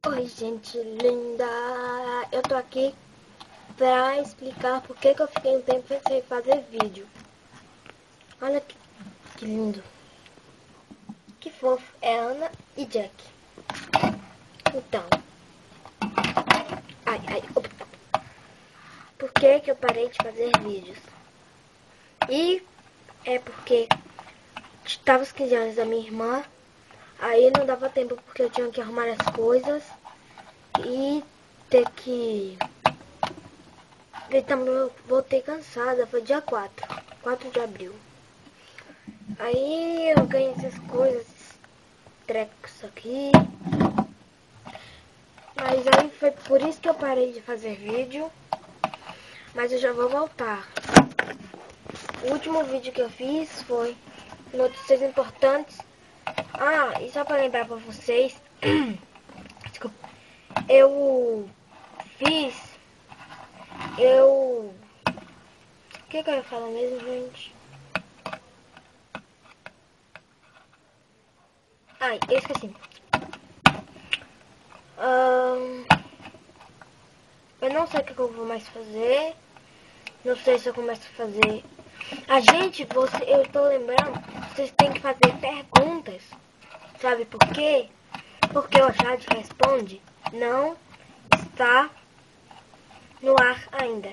Oi, gente linda! Eu tô aqui pra explicar por que eu fiquei um tempo sem fazer vídeo. Olha que lindo! Que fofo! É Ana e Jack. Então, opa. Por que eu parei de fazer vídeos? E é porque estava os 15 anos da minha irmã, aí não dava tempo porque eu tinha que arrumar as coisas e ter que... E também eu voltei cansada, foi dia 4 de abril. Aí eu ganhei essas coisas, trecos aqui. Mas aí foi por isso que eu parei de fazer vídeo. Mas eu já vou voltar. O último vídeo que eu fiz foi notícias importantes. Ah, e só pra lembrar pra vocês, desculpa, eu fiz, o que eu ia falar mesmo, gente? Ai, eu esqueci. Eu não sei o que eu vou mais fazer. Não sei se eu começo a fazer. Eu tô lembrando, vocês têm que fazer perguntas. Sabe por quê? Porque o chat responde não está no ar ainda.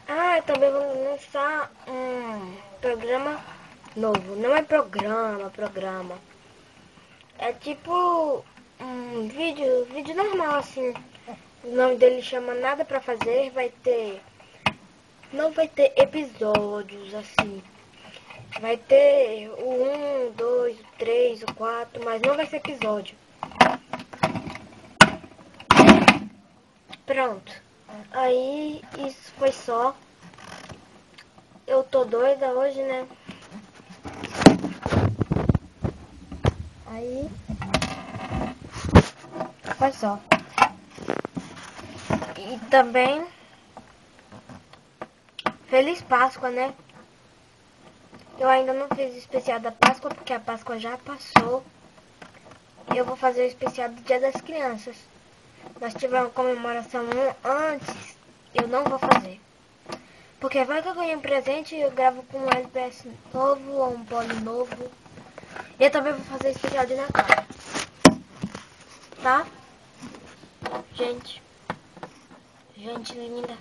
Ah, eu também vou lançar um programa novo. Não é programa. É tipo um vídeo normal assim. O nome dele chama Nada Pra Fazer. Não vai ter episódios assim. Vai ter o 1, 2, o 3, o 4, mas não vai ser episódio. Pronto. Aí isso foi só. Eu tô doida hoje, né? Aí foi só. E também Feliz Páscoa, né? Eu ainda não fiz o especial da Páscoa porque a Páscoa já passou. Eu vou fazer o especial do Dia das Crianças. Nós tivemos uma comemoração antes, eu não vou fazer. Porque vai que eu ganhei um presente e eu gravo com um LPS novo ou um pole novo. E eu também vou fazer especial de Natal. Tá? Gente linda.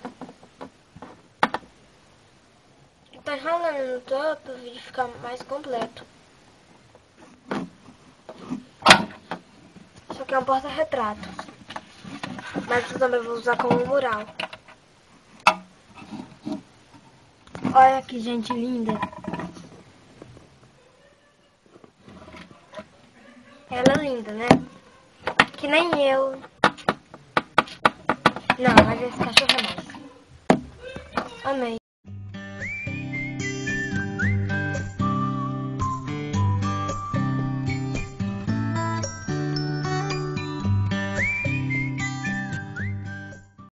Tá enrolando no topo para o vídeo ficar mais completo. Isso aqui é um porta-retrato. Mas eu também vou usar como mural. Olha que gente linda. Ela é linda, né? Que nem eu. Não, mas esse cachorro é mais. Amei.